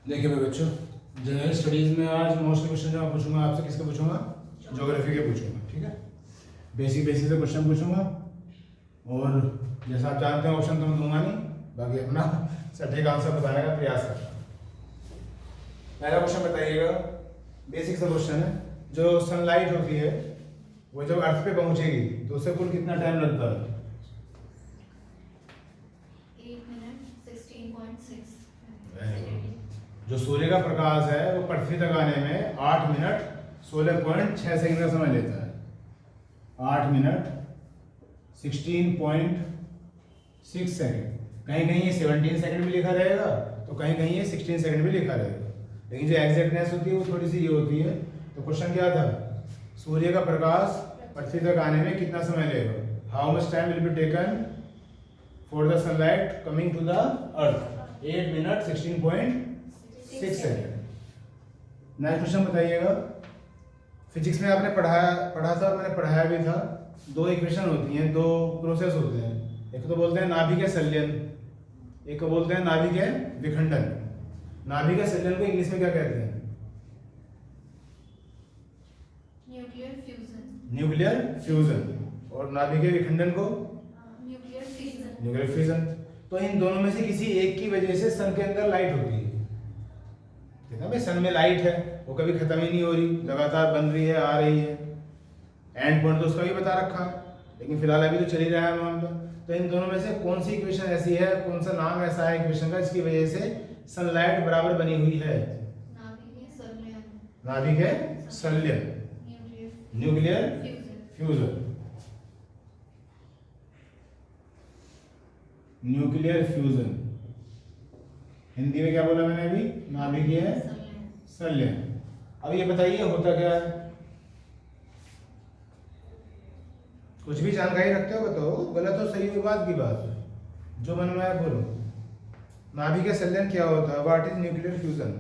देखिए मेरे बच्चों, जनरल स्टडीज़ में आज मोस्टली क्वेश्चन जो मैं पूछूंगा आपसे किसके पूछूंगा, ज्योग्राफी के पूछूंगा। ठीक है, बेसिक से क्वेश्चन पूछूंगा और जैसा आप जानते हैं ऑप्शन तो मैं दूंगा नहीं, बाकी अपना सटीक आंसर बताने का प्रयास करता हूँ। पहला क्वेश्चन बताइएगा, बेसिक सा क्वेश्चन है। जो सनलाइट होती है वो जब अर्थ पे पहुंचेगी तो उसे कुल कितना टाइम लगता है? 8 मिनट 16.6 जो सूर्य का प्रकाश है वो पृथ्वी तक आने में 8 मिनट 16.6 सेकंड का समय लेता है। 8 मिनट 16.6 सेकंड। कहीं कहीं ये 17 सेकंड भी लिखा रहेगा तो कहीं कहीं ये 16 सेकंड भी लिखा रहेगा, लेकिन जो एग्जैक्टनेस होती है वो थोड़ी सी ये होती है। तो क्वेश्चन क्या था? सूर्य का प्रकाश पृथ्वी तक आने में कितना समय लेगा? How much time will be taken for the sunlight coming to the earth? 8 minute 16.6 second. Next question बताइएगा। फिजिक्स में आपने पढ़ा था और मैंने पढ़ाया भी था। दो इक्वेशन होती हैं, दो प्रोसेस होते हैं। एक तो बोलते हैं नाभिकीय संलयन, एक को बोलते हैं नाभिकीय विखंडन। नाभिकीय संलयन को इंग्लिश में क्या कहते हैं? Nuclear fusion. Nuclear fusion. और नाभिकीय विखंडन को न्यूक्लियर फिजन। Nuclear fission. तो इन दोनों में से किसी एक की वजह से सन के अंदर लाइट होती है। ठीक है भाई, सन में लाइट है, वो कभी खत्म ही नहीं हो रही, लगातार बन रही है, आ रही है। एंड पॉइंट तो उसका भी बता रखा है, लेकिन फिलहाल अभी तो चल ही रहा है मामला। तो इन दोनों में से कौन सी इक्वेशन ऐसी है, कौन सा नाम ऐसा है इक्वेशन का जिसकी वजह से सनलाइट बराबर बनी हुई है? नाभिकीय संलयन। नाभिकीय संलयन, nuclear fusion. Nuclear fusion Hindi में क्या बोला मैंने अभी? नाभिकीय संलयन। अब ये बताइए होता क्या है? कुछ भी जानकारी रखते हो बताओ, गलत हो सही हो बात की बात है, जो मन में आए बोलो। नाभिकीय संलयन क्या होता है? What is nuclear fusion?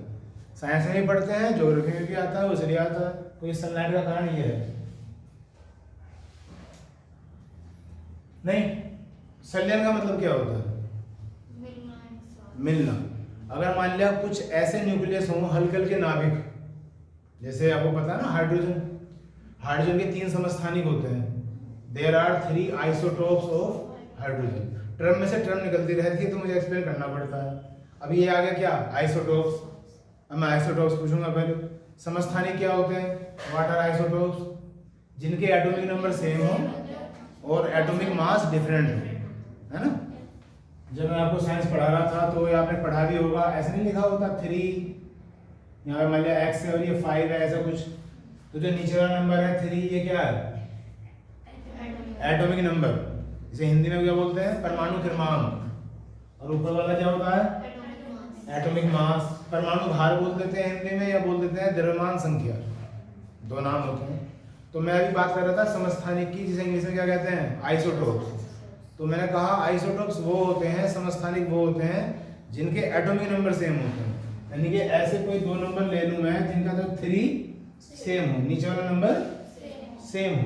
Science में भी पढ़ते हैं, ज्योग्राफी में भी आता है, उसलिए आता है। तो ये सनलाइट का कारण ये है नहीं। संलयन का मतलब क्या होता है? मिलना। अगर मान लिया कुछ ऐसे न्यूक्लियस हों, हल्के हल्के नाभिक, जैसे आपको पता है ना हाइड्रोजन, हाइड्रोजन के 3 समस्थानिक होते हैं। There are 3 isotopes of hydrogen. Term में से टर्म निकलती रहती है तो मुझे एक्सप्लेन करना पड़ता है। अभी ये आ गया क्या? आइसोटोप्स। अब मैं आइसोटोप्स पूछूंगा पहले। समस्थानिक क्या होते हैं? What are isotopes? जिनके एटॉमिक नंबर सेम हो और एटॉमिक मास डिफरेंट हो, है ना। जब मैं आपको साइंस पढ़ा रहा था तो ये आपने पढ़ा भी होगा, ऐसे नहीं लिखा होता 3, यहाँ पे मान लिया x है और ये 5 है, ऐसा कुछ। तो जो नीचे वाला नंबर है 3, ये क्या है? Atomic number. इसे हिंदी में क्या बोलते हैं? परमाणु क्रमांक। और ऊपर वाला क्या होता है? Atomic mass. परमाणु भार बोल देते हैं हिंदी में, या बोल देते हैं द्रव्यमान संख्या, दो नाम होते हैं। तो मैं अभी बात कर रहा था समस्थानिक की, जिसे इंग्लिश में क्या कहते हैं? आइसोटोप्स। तो मैंने कहा आइसोटोप्स वो होते हैं, समस्थानिक वो होते हैं जिनके एटॉमिक नंबर सेम होते हैं। यानी कि ऐसे कोई दो नंबर ले लूं मैं जिनका तो 3 सेम हो, नीचे वाला नंबर सेम हो।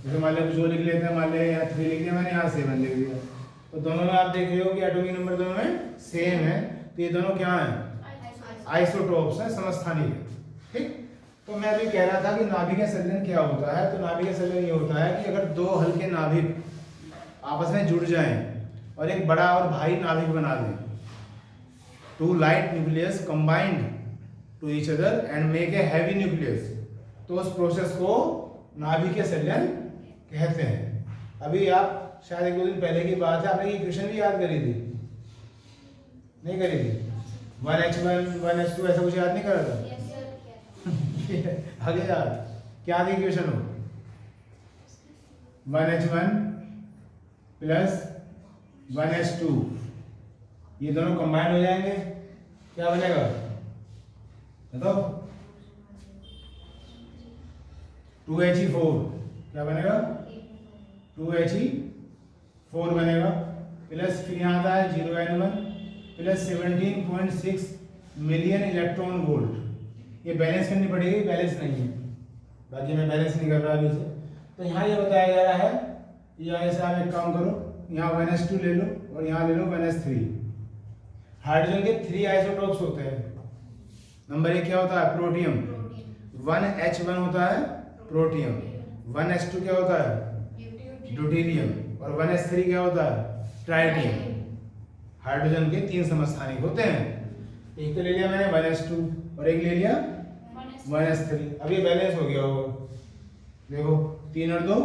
जैसे मान लिया कुछ और लिख लेते हैं, मान लिया यहाँ 3 लिख दिया मैंने, यहाँ 7 लिख दिया। तो दोनों में आप देख रहे हो कि एटॉमिक नंबर दोनों में सेम है, तो ये दोनों क्या है? आइसोटोप्स है, समस्थानिक है। ठीक। तो मैं अभी कह रहा था कि नाभिकीय संलयन क्या होता है। तो नाभिकीय संलयन ये होता है कि अगर दो हल्के नाभिक आपस में जुड़ जाएं और एक बड़ा और भारी नाभिक बना दें, 2 light nucleus combined to each other and make a heavy nucleus, तो उस प्रोसेस को नाभिकीय संलयन कहते हैं। अभी आप शायद 1-2 दिन पहले की बात है, आपने ये इक्वेशन भी याद करी थी? नहीं करी थी? 1h1 1h2 ऐसा कुछ याद नहीं कर रहा था? आगे यार क्या थी इक्वेशन? हो 1h1 प्लस 1h2, ये दोनों कंबाइंड हो जाएंगे, क्या बनेगा बताओ? 2He4, क्या बनेगा? 2He4 बनेगा। प्लस फिर यहाँ आता है 0N1 plus 17.6 million electron volt. ये बैलेंस करनी पड़ेगी, बैलेंस नहीं है, बाकी मैं बैलेंस नहीं कर रहा अभी से। तो यहाँ ये बताया जा रहा है, यहाँ से आप एक काम करो, यहाँ 1s2 ले लो और यहाँ ले लो 1s3। हाइड्रोजन के 3 आइसोटोप्स होते हैं, नंबर 1 क्या होता है? प्रोटियम। प्रोटीन 1H1 होता है प्रोटियम। 1H2 क्या होता है? ड्यूटेरियम। और 1S3 क्या होता है? ट्राइटियम। हाइड्रोजन के 3 समस्थानिक होते हैं। एक तो ले लिया मैंने 1S2 और एक ले लिया 1S3। अब ये बैलेंस हो गया होगा, देखो 3 और 2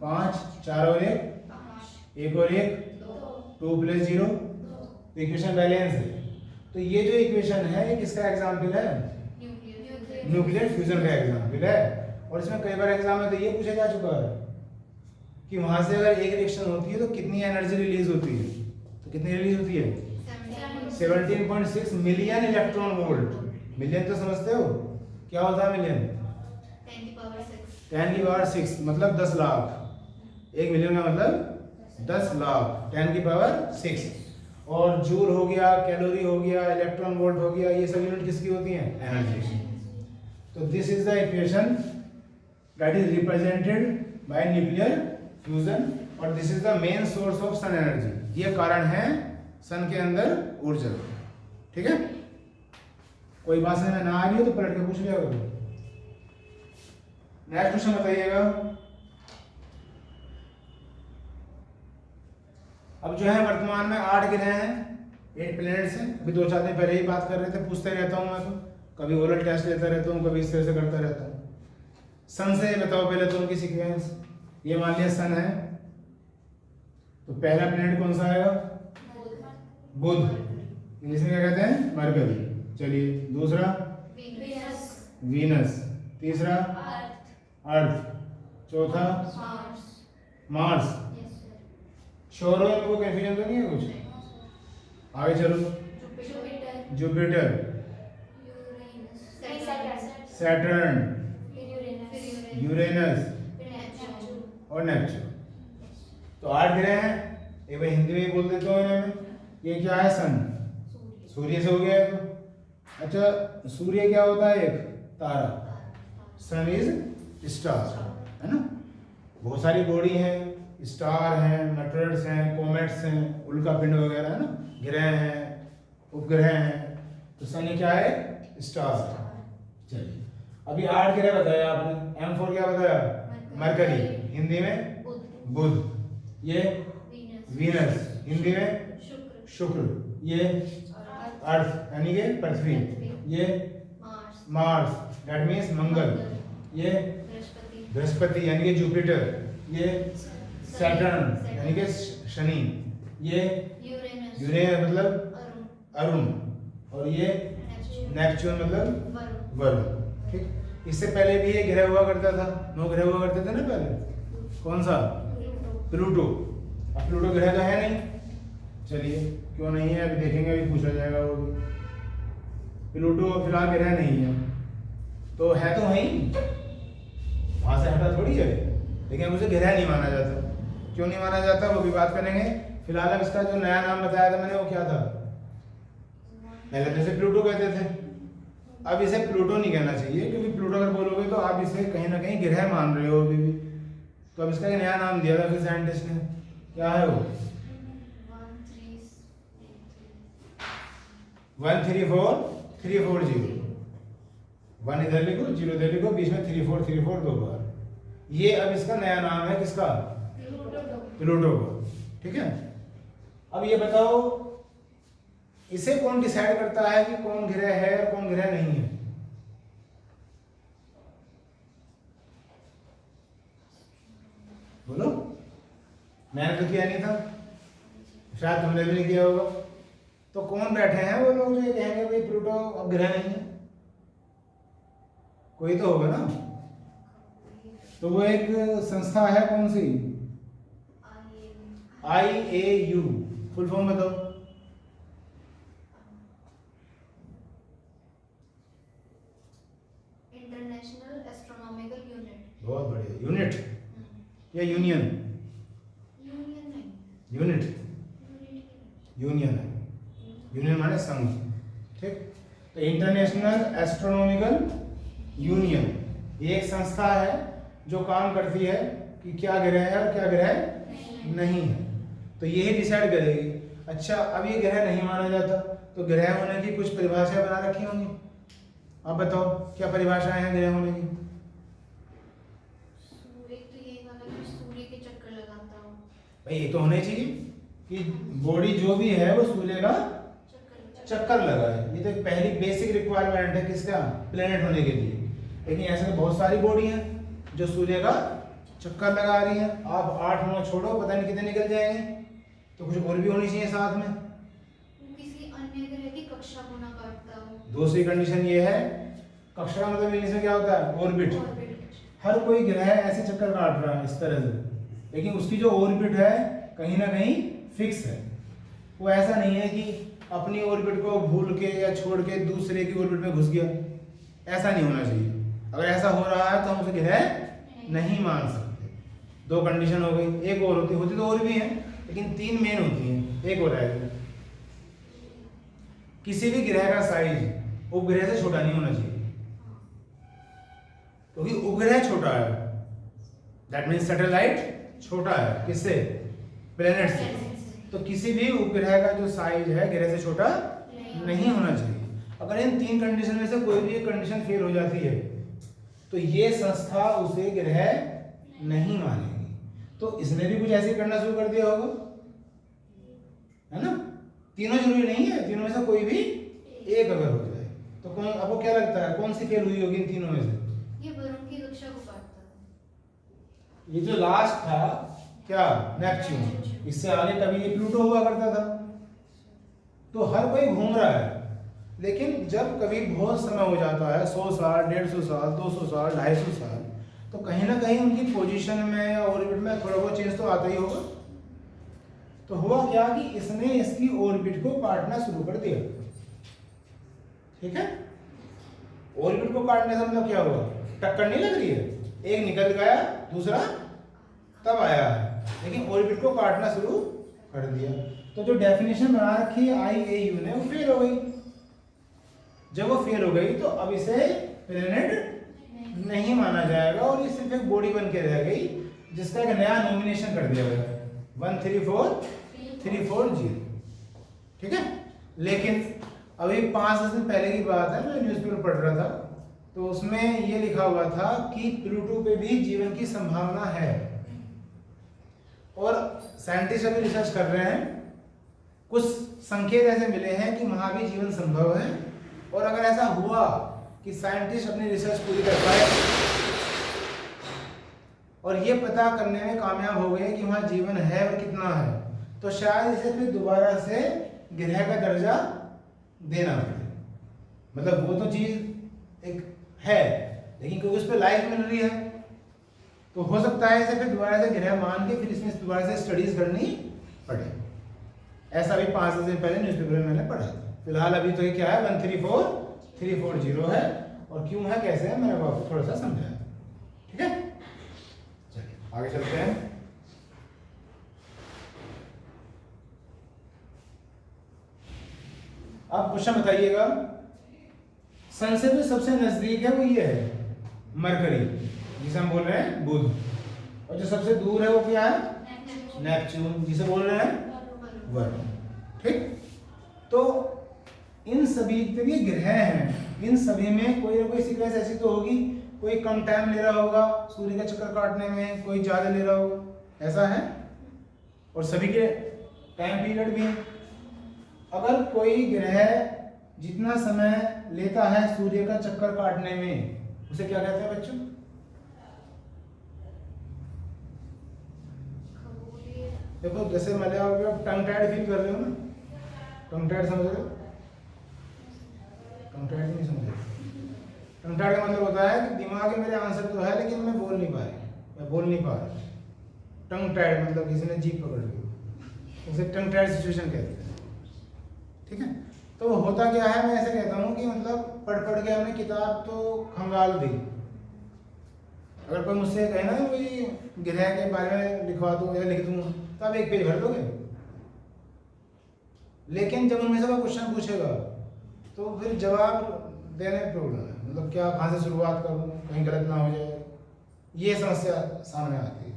5, 4 और 1 1 और 1 2 + 0, तो इक्वेशन बैलेंस है। तो ये जो इक्वेशन है ये किसका एग्जाम्पल है? न्यूक्लियर फ्यूजन का एग्जाम्पल है। और इसमें कई बार एग्जाम में तो ये पूछा जा चुका है कि वहां से अगर एक रिएक्शन होती है तो कितनी एनर्जी रिलीज होती है? तो कितनी रिलीज होती है? 17.6 मिलियन इलेक्ट्रॉन वोल्ट। मिलियन तो समझते हो क्या होता है मिलियन? 10 की पावर 6 मतलब 10 लाख। 1 मिलियन का मतलब 10 लाख, 10 की पावर 6। और जूल हो गया, कैलोरी हो गया, इलेक्ट्रॉन वोल्ट हो गया, ये सब यूनिट किसकी होती हैं? एनर्जी की। तो this is the equation that is represented by nuclear fusion और this is the main source of sun energy. ये कारण है सन के अंदर ऊर्जा। ठीक है, कोई बात समझ में ना आ रही हो तो पलट के पूछ लिया करो। नेक्स्ट क्वेश्चन बताइएगा। अब जो है वर्तमान में 8 ग्रह हैं, 8 प्लैनेट्स हैं। अभी 2-4 दिन पहले ही बात कर रहे थे, पूछते रहता हूँ मैं, तो कभी ओरल टेस्ट लेता रहता हूँ, कभी इस तरह से करता रहता हूँ। सन से बताओ पहले तो उनकी सीक्वेंस। ये मान लिया सन है, तो पहला प्लैनेट कौन सा आएगा? बुध। इंग्लिश में क्या कहते हैं? मरकरी। चलिए, दूसरा वीनस, तीसरा अर्थ, चौथा मार्स। श्योर हो? इनको कंफ्यूजन तो नहीं है कुछ? आगे चलो। जुपिटर, सैटर्न, यूरेनस और नेपच्यून। तो 8 ग्रह हैं। एक बार हिंदी में ही बोल देता हूँ इन्हें। ये क्या है? सन। सूर्य से हो गया है तो। अच्छा, सूर्य क्या होता है? एक तारा। सन इज स्टार, है ना। बहुत सारी बॉडी हैं, स्टार हैं, मेटेरियल्स हैं, कॉमेट्स हैं, उल्का पिंड वगैरह, है ना, ग्रह हैं, उपग्रह हैं। तो सन ये क्या है? स्टार। चलिए, अभी 8 ग्रह बताया आपने। M4 क्या बताया? मरकरी, हिंदी में बुध। ये वीनस, हिंदी में शुक्र। ये अर्थ यानी कि पृथ्वी। ये मार्स दैट मीन्स मंगल। ये बृहस्पति यानी कि जुपिटर। ये सैटर्न यानी कि शनि। ये यूरेनस मतलब अरुण। और ये नेपच्यून मतलब वरुण। ठीक, इससे पहले भी ये ग्रह हुआ करता था, 9 ग्रह हुआ करते थे ना पहले। कौन सा? प्लूटो। अब प्लूटो ग्रह तो है नहीं। चलिए, क्यों नहीं है अभी देखेंगे, अभी पूछा जाएगा वो भी। प्लूटो फिलहाल ग्रह नहीं है, तो है तो वहीं, वहां से हटा थोड़ी है, लेकिन उसे ग्रह नहीं माना जाता। क्यों नहीं माना जाता वो भी बात करेंगे। फिलहाल अब इसका जो नया नाम बताया था मैंने वो क्या था? पहले तो इसे प्लूटो कहते थे, अब इसे प्लूटो नहीं कहना चाहिए, क्योंकि प्लूटो अगर बोलोगे तो आप इसे कहीं ना कहीं ग्रह मान रहे हो अभी भी। तो अब इसका एक नया नाम दिया था फिर साइंटिस्ट ने। क्या है वो? 134340। 1 इधर लिखो, 0 इधर लिखो, बीच में 3434 2 बार। ये अब इसका नया नाम है किसका? प्लूटो का। ठीक है, अब ये बताओ इसे कौन डिसाइड करता है कि कौन ग्रह है और कौन ग्रह नहीं है? बोलो। मैंने तो किया नहीं था, शायद तुमने भी नहीं किया होगा। तो कौन बैठे हैं वो लोग जो ये कहेंगे भाई प्लूटो अब ग्रह नहीं है? कोई तो होगा ना। तो वो एक संस्था है, कौन सी? IAU। फुल फॉर्म बताओ। International astronomical unit. बहुत बढ़िया। यूनिट या यूनियन? यूनियन नहीं, यूनिट, यूनियन है। यूनियन माने संघ। ठीक, तो इंटरनेशनल एस्ट्रोनॉमिकल यूनियन ये एक संस्था है जो काम करती है कि क्या ग्रह है और क्या ग्रह नहीं है। तो यही डिसाइड करेगी। अच्छा, अब ये ग्रह नहीं माना जाता तो ग्रह होने की कुछ परिभाषा बना रखी होंगी अब बताओ क्या परिभाषाएं हैं ग्रह होने की? सूर्य तो ये वाला कि सूर्य के चक्कर लगाता हो। भाई ये तो होना ही चाहिए कि बॉडी जो भी है वो सूर्य का चक्कर लगाए। ये तो एक पहली बेसिक रिक्वायरमेंट है किसका? प्लेनेट होने के लिए। लेकिन ऐसे तो बहुत सारी बॉडी हैं जो सूर्य का चक्कर लगा रही है। आप 8 9 छोड़ो, पता नहीं कितने निकल जाएंगे, तो कुछ और भी होनी चाहिए साथ में। किसी अन्य ग्रह की कक्षा को ना काटता हो। दूसरी कंडीशन ये है, कक्षा का मतलब इंग्लिश में क्या होता है? ऑर्बिट। हर कोई ग्रह ऐसे चक्कर काट रहा है इस तरह से, लेकिन उसकी जो ऑर्बिट है कहीं ना कहीं फिक्स है। वो ऐसा नहीं है कि अपनी ऑर्बिट को भूल के या छोड़ के दूसरे की ऑर्बिट में घुस गया। ऐसा नहीं होना चाहिए। अगर ऐसा हो रहा है तो हम उसे ग्रह नहीं मान सकते। 2 कंडीशन हो गई। एक और होती तो और भी है, लेकिन 3 मेन होती हैं। एक और है, किसी भी ग्रह का साइज उपग्रह से छोटा नहीं होना चाहिए, क्योंकि उपग्रह छोटा है, दैट मीन्स सैटेलाइट छोटा है किससे? प्लेनेट से। तो किसी भी उपग्रह का जो साइज है ग्रह से छोटा नहीं होना चाहिए। अगर इन 3 कंडीशन में से कोई भी एक कंडीशन फेल हो जाती है तो ये संस्था उसे ग्रह नहीं मानेगी। तो इसने भी कुछ ऐसे करना शुरू कर दिया होगा, है ना? तीनों जरूरी नहीं है, तीनों में से कोई भी एक अगर हो जाए तो कौन, आपको क्या लगता है कौन सी फेल हुई होगी इन तीनों में से? ये वरुण की कक्षा को काटता है। ये जो लास्ट था क्या? नेपच्यून। इससे आगे कभी ये प्लूटो हुआ करता था। तो हर कोई घूम रहा है, लेकिन जब कभी बहुत समय हो जाता है, 100 साल, 150 साल, 200 साल, 250 साल, तो कहीं ना कहीं उनकी पोजीशन में या ऑर्बिट में थोड़ा बहुत चेंज तो आता ही होगा। तो हुआ क्या कि इसने इसकी ऑर्बिट को काटना शुरू कर दिया। ठीक है? ऑर्बिट को काटने से मतलब क्या हुआ? टक्कर नहीं लग रही है, एक निकल गया, दूसरा तब आया है, लेकिन ऑर्बिट को काटना शुरू कर दिया। तो जो डेफिनेशन बना रखी है IAU ने, वो फेल हो गई। जब वो फेल हो गई तो अब इसे प्लेनेट नहीं माना जाएगा और ये सिर्फ एक बॉडी बन के रह गई, जिसका एक नया नॉमिनेशन कर दिया गया, 134340। ठीक है? लेकिन अभी 5 दिन पहले की बात है, मैं न्यूज़पेपर पढ़ रहा था, तो उसमें ये लिखा हुआ था कि प्लूटो पे भी जीवन की संभावना है और साइंटिस्ट अभी रिसर्च कर रहे हैं। कुछ संकेत ऐसे मिले हैं कि वहां भी जीवन संभव है, और अगर ऐसा हुआ कि साइंटिस्ट अपनी रिसर्च पूरी कर पाए और ये पता करने में कामयाब हो गए कि वहां जीवन है और कितना है, तो शायद इसे फिर दोबारा से ग्रह का दर्जा देना पड़े। मतलब वो तो चीज एक है, लेकिन क्योंकि उस पर लाइफ मिल रही है, तो हो सकता है इसे फिर दोबारा से ग्रह मान के फिर इसमें दोबारा से स्टडीज करनी पड़े। ऐसा भी 5 दिन पहले न्यूज़पेपर में मैंने पढ़ा था। फिलहाल अभी तो ये क्या है, 134340 है, और क्यों है कैसे है मैंने आपको थोड़ा सा समझाया। ठीक है, चलिए आगे चलते हैं। आप क्वेश्चन बताइएगा। सन से जो सबसे नजदीक है वो ये है मरकरी, जिसे हम बोल रहे हैं बुध, और जो सबसे दूर है वो क्या है? नेपच्यून, जिसे बोल रहे हैं वरुण। ठीक, तो इन सभी ये ग्रह हैं, इन सभी में कोई ना कोई सीक्वेंस ऐसी तो होगी, कोई कम टाइम ले रहा होगा सूर्य का चक्कर काटने में, कोई ज्यादा ले रहा होगा, ऐसा है, और सभी के टाइम पीरियड भी है। अगर कोई ग्रह जितना समय लेता है सूर्य का चक्कर काटने में, उसे क्या कहते हैं बच्चों? देखो जैसे मतलब आप टंग टाइड फील कर रहे हो ना, टंग टाइड समझ रहे हो? टंग टाइड नहीं समझ रहे? टंग टाइड का मतलब होता है कि दिमाग में मेरे आंसर तो है लेकिन मैं बोल नहीं पा रही, मैं बोल नहीं पा रहा। टंग टाइड मतलब किसी ने जीभ पकड़ ली, उसे टंग टाइड सिचुएशन कहते हैं। ठीक है, तो होता क्या है, मैं ऐसे कहता हूँ कि मतलब पढ़ पढ़ के हमने किताब तो खंगाल दी। अगर कोई मुझसे कहे ना कोई ग्रह के बारे में लिखवा दो या लिख दूँ, तो आप 1 पेज भर दोगे, लेकिन जब उनमें से कोई क्वेश्चन पूछेगा तो फिर जवाब देने में प्रॉब्लम है, मतलब क्या कहाँ से शुरुआत करूँ, कहीं गलत ना हो जाए, ये समस्या सामने आती है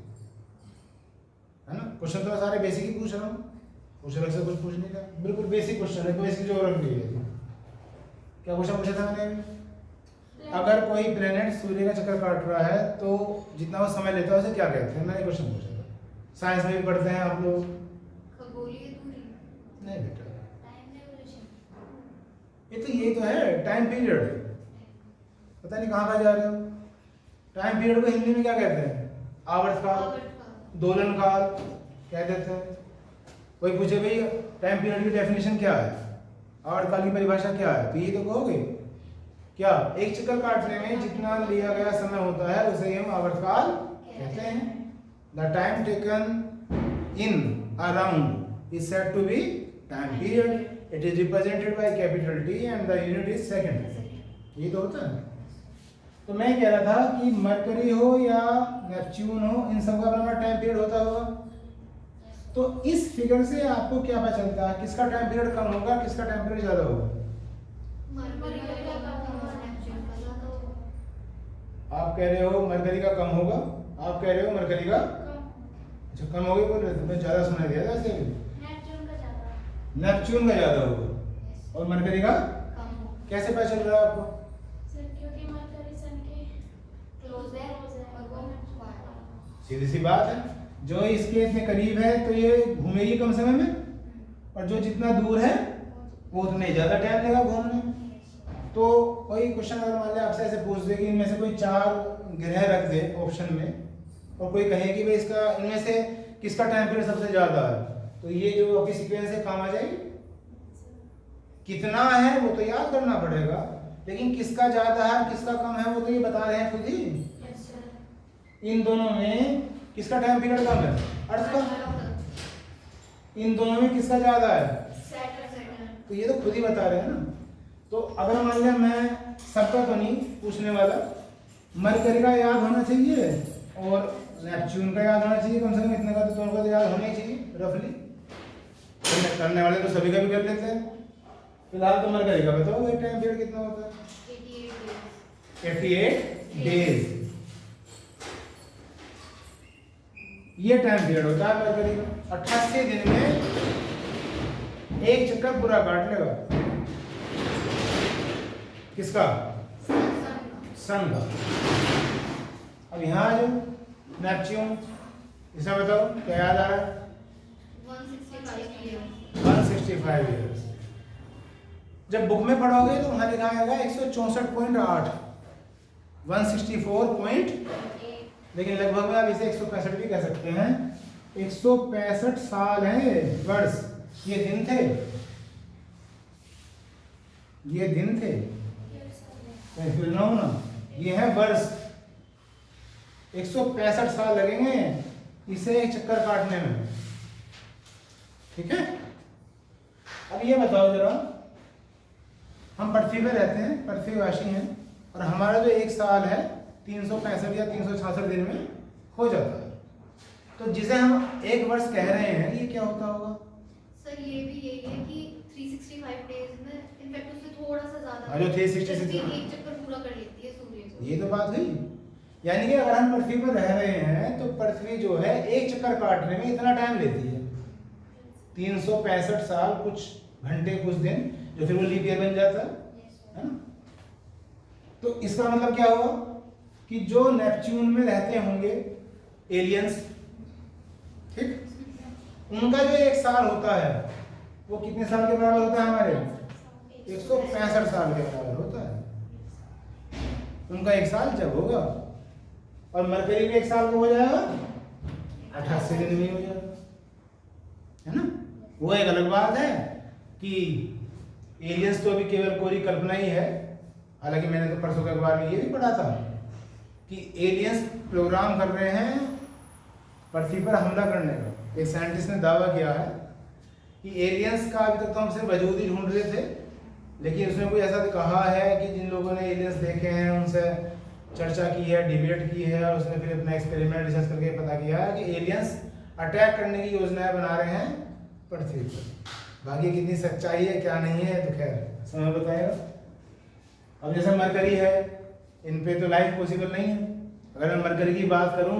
ना। क्वेश्चन तो सारे बेसिक ही पूछ रहा हूँ, कुछ अलग से कुछ पूछ नहीं रहा, बिल्कुल बेसिक क्वेश्चन है, कोई इसकी ज्योग्राफी है। क्या क्वेश्चन पूछा था मैंने? अगर कोई प्लेनेट सूर्य का चक्कर काट रहा है तो जितना वो समय लेता है उसे क्या कहते हैं? मैंने क्वेश्चन पूछा था, साइंस में भी पढ़ते हैं आप लोग। खगोलीय दूरी। नहीं बेटा, टाइम रेवोल्यूशन। ये तो है टाइम पीरियड। पता नहीं कहाँ जा रहे हो। टाइम पीरियड को हिंदी में क्या कहते हैं? आवर्तकाल, दोलनकाल कह देते हैं। कोई पूछे भाई टाइम पीरियड की डेफिनेशन क्या है, आवर्तकाल की परिभाषा क्या है, तो ये तो कहोगे क्या? एक चक्कर काटने में जितना लिया गया समय होता है उसे हम आवर्तकाल कहते हैं। The time taken in a round is said to be time period. It is represented by capital T and the unit is second. ये तो होता है। तो मैं कह रहा था कि मरकरी हो या नेपच्यून हो, इन सब का अपना टाइम पीरियड होता होगा। तो इस फिगर से आपको क्या पता चलता है किसका टाइम पीरियड कम होगा, किसका टाइम पीरियड ज्यादा होगा? मरकरी का कम होगा, नेपच्यून का ज्यादा होगा। आप कह रहे हो मरकरी का कम होगा, आप कह रहे हो मरकरी का अच्छा कम होगा। बोल रहे थे मैं ज्यादा सुना दिया था ऐसे। नेपच्यून का ज्यादा। नेपच्यून का ज्यादा होगा और मरकरी का कम होगा। कैसे पता चल रहा है आपको? सर क्योंकि मरकरी सन के क्लोज है और वो सीधी सी बात है, जो इसके इतने करीब है तो ये घूमेगी कम समय में, और जो जितना दूर है वो उतने ज्यादा टाइम लेगा घूमने। तो कोई क्वेश्चन अगर मान लिया आपसे ऐसे पूछ दे कि इनमें से कोई 4 ग्रह रख दे ऑप्शन में, और कोई कहे कि भाई इसका इनमें से किसका टाइम पीरियड सबसे ज्यादा है, तो ये जो आपकी सीक्वेंस है काम आ जाएगी। कितना है वो तो याद करना पड़ेगा, लेकिन किसका ज्यादा है किसका कम है वो तो ये बता रहे हैं खुद ही। इन दोनों में किसका टाइम पीरियड कम है? अर्थ का। इन दोनों में किसका ज्यादा है? सैटर्न। तो ये तो खुद ही बता रहे हैं ना। तो अगर मान लिया मैं सबका तो नहीं पूछने वाला, मरकरी का याद होना चाहिए और नेपच्यून का याद होना चाहिए, कम से कम इतने का तो दोनों का तो याद होना ही चाहिए रफली। करने वाले तो सभी का भी कर लेते हैं। फिलहाल तो मरकरी का बताओ टाइम पीरियड कितना होता है? 88 डेज। ये टाइम पीरियड होता है मरकरी का। 88 दिन में एक चक्कर पूरा काट लेगा। किसका? सन का। अब यहाँ जो नेपच्यून, इसमें बताओ क्या याद आ रहा है? 165 ईयर्स। जब बुक में पढ़ोगे तो वहां लिखा आएगा 164.8, 164. लेकिन लगभग में आप इसे 165 भी कह सकते हैं। 165 साल है वर्ष। ये दिन थे, ये दिन थे ना, ये है वर्ष। 165 साल लगेंगे इसे एक चक्कर काटने में। ठीक है। अब ये बताओ जरा, हम पृथ्वी पे रहते हैं, पृथ्वीवासी हैं, और हमारा जो एक साल है 365 या 366 दिन में हो जाता है। तो जिसे हम एक वर्ष कह रहे हैं ये क्या होता होगा? सर ये भी यही है कि 365 डेज में इनफैक्ट उससे थोड़ा सा ज्यादा जो 366 पृथ्वी एक चक्कर पूरा कर लेती है सूर्य को। ये तो बात हुई। यानी कि अगर हम पृथ्वी पर रह रहे हैं तो पृथ्वी जो है एक चक्कर काटने में इतना टाइम लेती है, 365 साल कुछ घंटे कुछ दिन, जो फिर वो लीप ईयर बन जाता है ना। तो इसका मतलब क्या हुआ कि जो नेपच्यून में रहते होंगे एलियंस, ठीक, उनका जो एक साल होता है वो कितने साल के बराबर होता है? हमारे 165 साल के बराबर होता है। उनका एक साल जब होगा, और मरकरी में एक साल को हो जाएगा 88 दिन में हो जाएगा, है ना। वो एक अलग बात है कि एलियंस तो अभी केवल कोरी कल्पना ही है। हालांकि मैंने तो परसों के अखबार में ये भी पढ़ा था कि एलियंस प्रोग्राम कर रहे हैं पृथ्वी पर हमला करने का। एक साइंटिस्ट ने दावा किया है कि एलियंस का अभी तक तो हम सिर्फ वजूद ही ढूंढ रहे थे, लेकिन उसमें कोई ऐसा कहा है कि जिन लोगों ने एलियंस देखे हैं उनसे चर्चा की है, डिबेट की है, और उसने फिर अपना एक्सपेरिमेंट रिसर्च करके पता किया है कि एलियंस अटैक करने की योजनाएं बना रहे हैं पृथ्वी पर। बाकी कितनी सच्चाई है क्या नहीं है तो खैर समय बताएगा। अब जैसे मरकरी है, इन पे तो लाइफ पॉसिबल नहीं है। अगर मैं मरकरी की बात करूं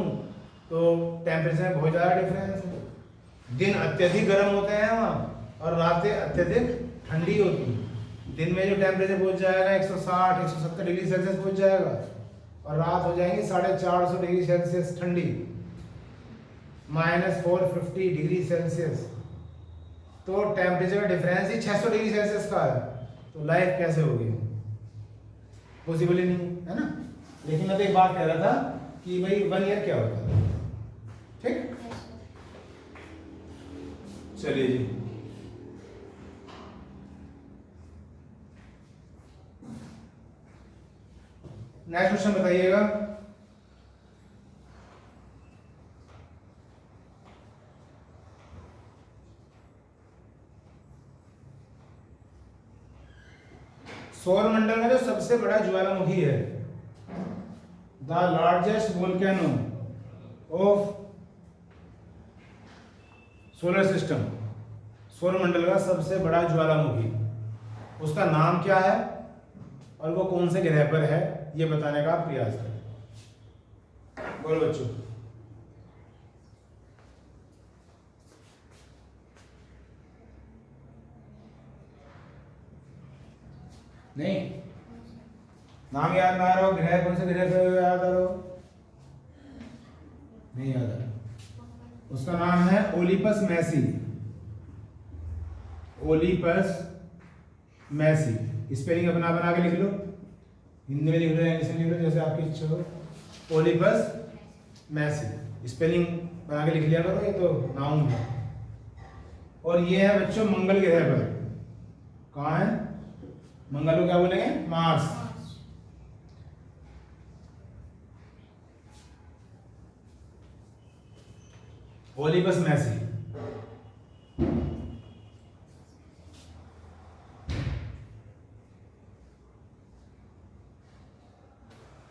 तो टेम्परेचर में बहुत ज़्यादा डिफरेंस है। दिन अत्यधिक गर्म होते हैं वहाँ और रातें अत्यधिक ठंडी होती हैं। दिन में जो टेम्परेचर पहुंच जाएगा 160 170 डिग्री सेल्सियस पहुंच जाएगा, और रात हो जाएंगी 450 डिग्री सेल्सियस ठंडी, -450 डिग्री सेल्सियस। तो टेम्परेचर का डिफरेंस ही 600 डिग्री सेल्सियस का है। तो लाइफ कैसे होगी? पॉसिबल ही नहीं है ना। लेकिन मैं तो एक बात कह रहा था कि भाई 1 ईयर क्या होता है। ठीक, चलिए जी। नेक्स्ट क्वेश्चन बताइएगा। सौरमंडल में जो सबसे बड़ा ज्वालामुखी है, the largest volcano of solar system, सौरमंडल का सबसे बड़ा ज्वालामुखी, उसका नाम क्या है और वो कौन से ग्रह पर है, ये बताने का प्रयास करें। बोलो बच्चों। नहीं, नाम याद ना आ रहा हो, ग्रह कौन से ग्रह पर याद आ रहा हो? नहीं याद आ रहा। उसका नाम है Olympus Massey. Olympus Massey, spelling अपना बना के लिख लो, हिंदी में लिख लो, इंग्लिश में लिख लो, जैसे आपकी इच्छा हो। ओलिपस मैसी स्पेलिंग बना के लिख लिया करो, ये तो नाउन है। और ये है बच्चों मंगल ग्रह पर। कहाँ है? मंगल को क्या बोलेंगे? मार्स। ओलिपस मैसी।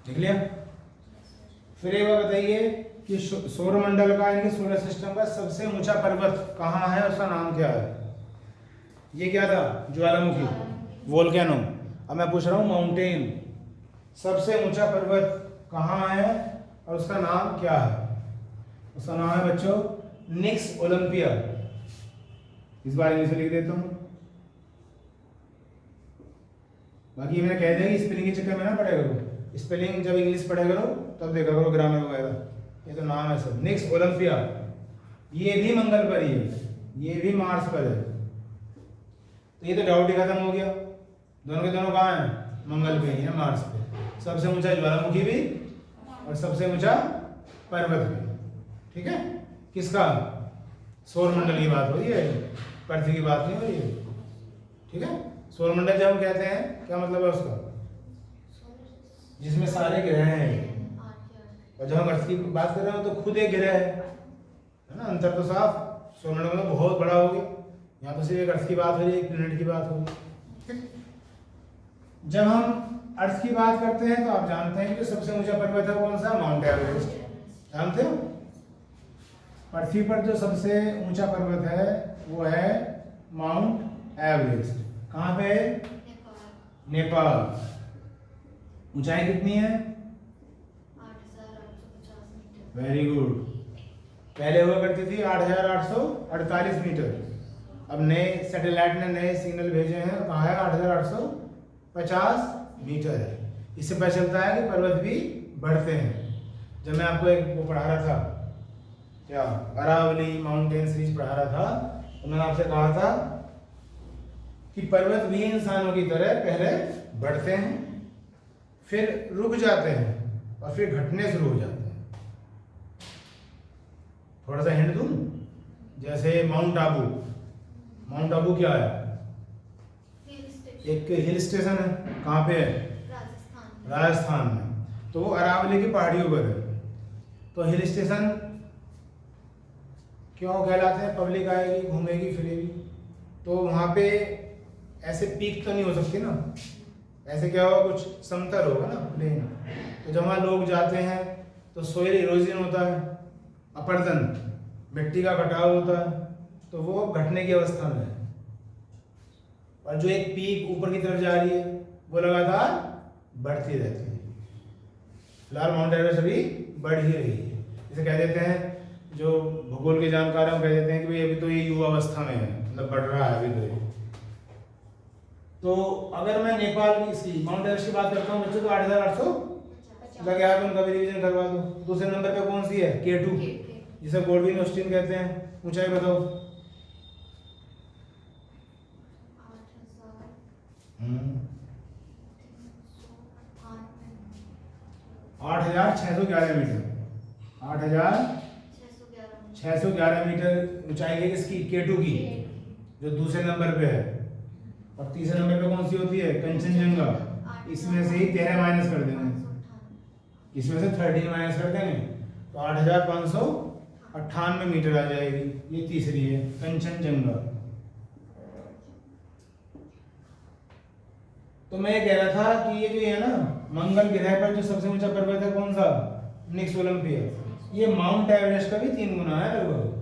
लिख लिया? फिर एक बार बताइए कि सौरमंडल का यानी सोलर सिस्टम का सबसे ऊंचा पर्वत कहाँ है, उसका नाम क्या है? ये क्या था? ज्वालामुखी, वोल्केनो। अब मैं पूछ रहा हूँ माउंटेन, सबसे ऊंचा पर्वत कहाँ है और उसका नाम क्या है? उसका नाम है बच्चों निक्स ओलंपिया। इस बार इंग्लिश में लिख देता हूँ, बाकी मैंने कह दिया कि स्पेलिंग के चक्कर में ना पढ़ेगा करो, स्पेलिंग जब इंग्लिश पढ़ा करो तब देखा करो ग्रामर वगैरह। ये तो नाम है सब, निक्स ओलंपिया। ये भी मंगल पर ही है, ये भी मार्स पर है। तो ये तो डाउट ही खत्म हो गया, दोनों के दोनों कहाँ हैं? मंगल पे ही है, मार्स पे। सबसे ऊंचा ज्वालामुखी भी और सबसे ऊंचा पर्वत भी। ठीक है, किसका? सौरमंडल की बात हो रही है, पृथ्वी की बात नहीं हो रही है। ठीक है, सौरमंडल जब हम कहते हैं क्या मतलब है उसका? जिसमें सारे ग्रह हैं। और जब हम अर्थ की बात कर रहे हो तो खुद एक ग्रह है ना, अंतर तो साफ। सौरमंडल में बहुत बड़ा हो गया, यहाँ तो सिर्फ एक अर्थ की बात हो रही है, एक प्लेनेट की बात हो रही है। जब हम अर्थ की बात करते हैं तो आप जानते हैं कि सबसे ऊंचा पर्वत है कौन सा? Mount Everest. जानते हो? पृथ्वी पर जो सबसे ऊंचा पर्वत है वो है माउंट एवरेस्ट। कहाँ पे? नेपाल। ऊंचाई कितनी है? 8,850 वेरी गुड। पहले हुआ करती थी 8,848 मीटर। अब नए सैटेलाइट ने नए सिग्नल भेजे हैं, कहा है 8,850 मीटर है। इससे पता चलता है कि पर्वत भी बढ़ते हैं। जब मैं आपको एक वो पढ़ा रहा था, क्या अरावली माउंटेन सीरीज पढ़ा रहा था, तो मैंने आपसे कहा था कि पर्वत भी इंसानों की तरह पहले बढ़ते हैं, फिर रुक जाते हैं और फिर घटने शुरू हो जाते हैं। थोड़ा सा हिंट दूं, जैसे माउंट आबू। माउंट आबू क्या है? एक हिल स्टेशन है। कहाँ पे है? राजस्थान में। तो वो अरावली की पहाड़ियों पर है। तो हिल स्टेशन क्यों कहलाते हैं? पब्लिक आएगी, घूमेगी, फिरेगी, तो वहाँ पे ऐसे पीक तो नहीं हो सकती ना, ऐसे क्या होगा, कुछ समतल होगा ना, प्लेन। तो जब वहाँ लोग जाते हैं तो सोइल इरोजन होता है, अपरदन, मिट्टी का कटाव होता है, तो वो घटने की अवस्था में है। और जो एक पीक ऊपर की तरफ जा रही है वो लगातार बढ़ती रहती है। फिलहाल माउंट एवरेस्ट अभी बढ़ ही रही है। इसे कह देते हैं, जो भूगोल के जानकार हैं कह देते हैं कि भाई अभी तो ये युवा अवस्था में है, मतलब बढ़ रहा है अभी तो। तो अगर मैं नेपाल की इसकी माउंट एवरेस्ट की बात करता हूँ बच्चों, तो 8,800 लगे। आप उनका भी रिवीजन करवा दो। दूसरे नंबर पे कौन सी है? K2, जिसे गोल्डविन ऑस्टिन कहते हैं। ऊंचाई बताओ। 8,611 मीटर। 8,611 मीटर ऊंचाई है किसकी? K2 की, जो दूसरे नंबर पे है। और तीसरे नंबर पे कौन सी होती है? कंचनजंगा। इसमें से ही 13 माइनस कर देंगे, इसमें से 13 माइनस कर देंगे, तो 8,598 मीटर आ जाएगी। ये तीसरी है कंचनजंगा। तो मैं ये कह रहा था कि ये जो है ना, मंगल ग्रह पर जो सबसे ऊंचा पर्वत है कौन सा? निक्स ओलंपिया। ये माउंट एवरेस्ट का भी 3 गुना है लगभग।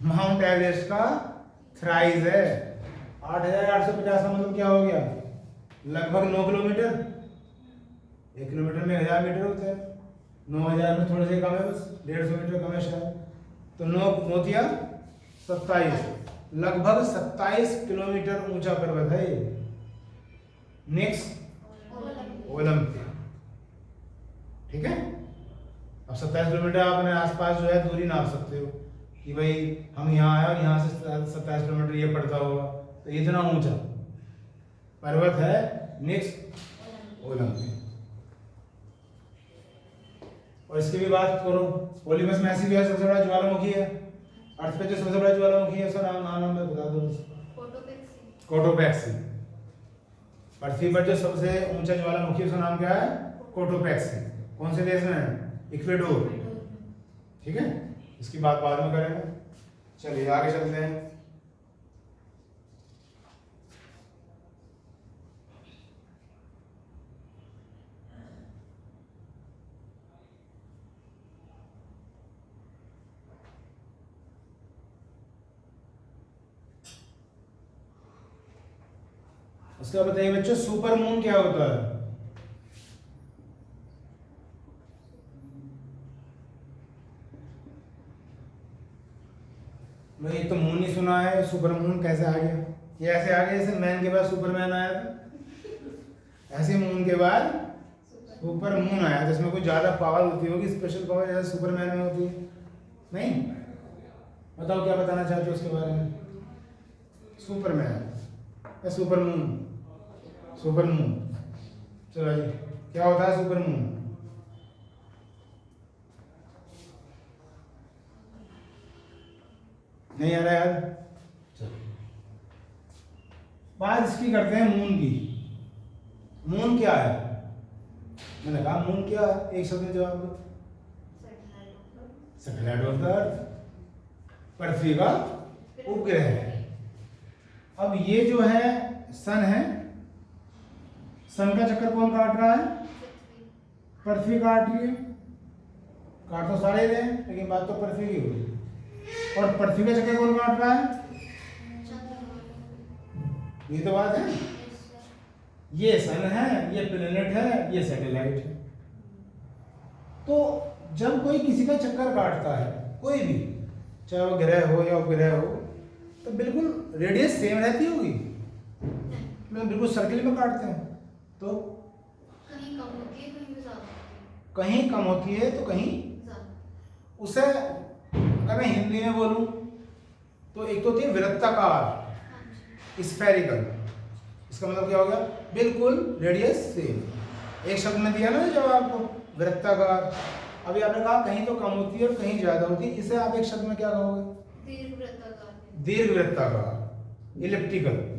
माउंट एवरेस्ट का थ्राइस है। 8,850 का मतलब क्या हो गया? लगभग 9 किलोमीटर। 1 किलोमीटर में 1000 मीटर होता है, 9,000 में थोड़े से कम है, बस 150 मीटर कम है शायद। तो 9 दिया 27, लगभग 27 किलोमीटर ऊंचा पर्वत है ये निक्स ओलंपिया। ठीक है। अब 27 किलोमीटर आप अपने आसपास जो है दूरी नाप सकते हो कि भाई हम यहाँ आए और यहाँ से 27 किलोमीटर ये पड़ता होगा, तो इतना ऊंचा पर्वत है निक्स ओलंपिया। और इसकी भी बात करो, ओलिम्पस मैसिव जो है सबसे बड़ा ज्वालामुखी है। अर्थ पे जो सबसे बड़ा ज्वालामुखी है उसका नाम मैं बता दो। कोटोपैक्सी। पृथ्वी पर जो सबसे ऊंचा ज्वालामुखी है उसका नाम क्या है? कोटोपैक्सी। कौन से देश में है? इक्वेडोर। ठीक है, इसकी बात बाद में करेंगे। चलिए आगे चलते हैं। उसका बताइए बच्चों, सुपर मून क्या होता है? मैं ये तो मून नहीं सुना है, सुपर मून कैसे आ गया? ये ऐसे आ गया जैसे मैन के बाद सुपरमैन आया था, ऐसे मून के बाद सुपर मून आया, जिसमें कोई ज्यादा पावर होती होगी, स्पेशल पावर जैसे सुपरमैन में होती है। नहीं, बताओ क्या बताना चाहते हो उसके बारे में? सुपरमैन या सुपर मून? Super moon. चलो जी, क्या होता है सुपर मून? नहीं आ रहा यार? चलो बात इसकी करते हैं मून की। मून क्या है? मैंने कहा मून क्या है, एक शब्द में जवाब दो। सैटेलाइट ऑफ द अर्थ, पृथ्वी का उपग्रह है। अब ये जो है सन है, सन का चक्कर कौन काट रहा है? पृथ्वी काट रही है। काट तो सारे रहे हैं, लेकिन बात तो पृथ्वी की हो रही है। और पृथ्वी का चक्कर कौन काट रहा है? ये तो बात है। ये सन है, ये प्लेनेट है, ये सैटेलाइट है। तो जब कोई किसी का चक्कर काटता है, कोई भी, चाहे वो ग्रह हो या उपग्रह हो, तो बिल्कुल रेडियस सेम रहती होगी, मतलब बिल्कुल सर्किल में काटते हैं। तो कहीं कम होती है, कहीं ज्यादा होती है। कहीं कम होती है तो कहीं ज्यादा। उसे अगर मैं हिंदी में बोलूं तो एक तो होती है वृत्ताकार, स्फेरिकल। इसका मतलब क्या हो गया? बिल्कुल रेडियस सेम। एक शब्द में दिया ना जब आपको, वृत्ताकार। अभी आपने कहा कहीं तो कम होती है और कहीं ज्यादा होती है, इसे आप एक शब्द में क्या कहोगे? दीर्घवृत्ताकार। दीर्घवृत्ताकार, इलिप्टिकल।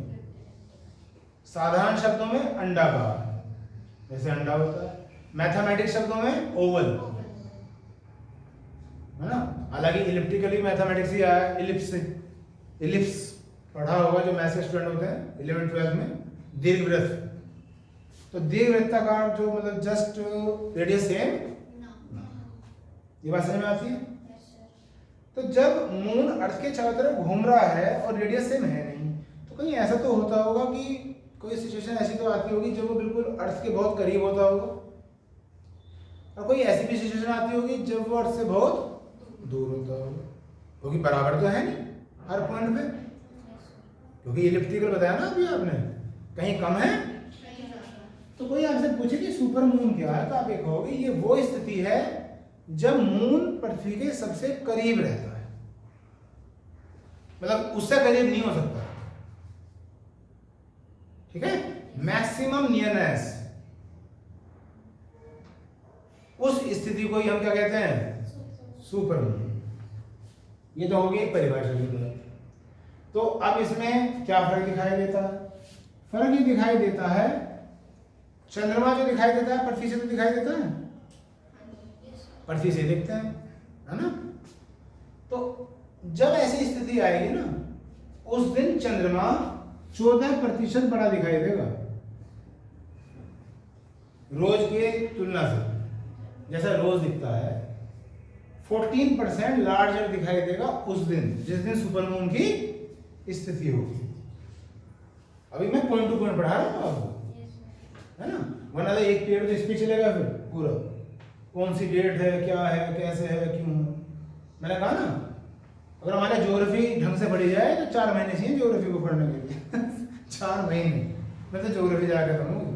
साधारण शब्दों में अंडाकार, जैसे अंडा होता है। मैथमेटिक्स शब्दों में ओवल, है ना। हालांकि इलिप्टिकली मैथमेटिक्स ही आया, इलिप्स से। इलिप्स पढ़ा होगा जो मैथ्स के स्टूडेंट होते हैं 11th-12th में, दीर्घवृत्त। तो दीर्घवृत्ताकार जो मतलब जस्ट रेडियस सेम, ये बात समझ में आती है? तो जब मून अर्थ के चारों तरफ घूम रहा है और रेडियस सेम है नहीं, तो कहीं ऐसा तो होता होगा कि कोई सिचुएशन ऐसी तो आती होगी जब वो बिल्कुल अर्थ के बहुत करीब होता होगा, और कोई ऐसी भी सिचुएशन आती होगी जब वो अर्थ से बहुत दूर होता होगा, क्योंकि बराबर तो है नहीं हर पॉइंट पे। क्योंकि इलिप्टिकल बताया ना अभी आपने, कहीं कम है। कहीं ज़्यादा। तो कोई आपसे पूछे कि सुपर मून क्या है, तो आप ये कहोगे ये वो स्थिति है जब मून पृथ्वी के सबसे करीब रहता है, मतलब उससे करीब नहीं हो सकता, ठीक है। मैक्सिमम नियरनेस, उस स्थिति को ही हम क्या कहते हैं, सुपर मून। ये तो होगी एक परिभाषा की बात। तो अब इसमें क्या फर्क दिखाई देता है? फर्क ये दिखाई देता है, चंद्रमा जो दिखाई देता है पृथ्वी से तो दिखाई देता है, पृथ्वी से दिखते हैं, है ना। तो जब ऐसी स्थिति आएगी ना, उस दिन चंद्रमा 14% बड़ा दिखाई देगा रोज की तुलना से। जैसा रोज दिखता है 14% लार्जर दिखाई देगा उस दिन, जिस दिन सुपरमून की स्थिति होगी। अभी मैं पॉइंट टू पॉइंट पढ़ा रहा हूँ आपको, है ना, वरना तो एक पीरियड तो इस पे चलेगा फिर पूरा, कौन सी डेट है, क्या है, कैसे है, क्यों है। मैंने कहा ना, अगर हमारे ज्योग्राफी ढंग से पढ़ी जाए तो 4 महीने चाहिए ज्योग्राफी को पढ़ने के लिए 4 महीने मैं तो ज्योग्राफी जाकर करूँगी।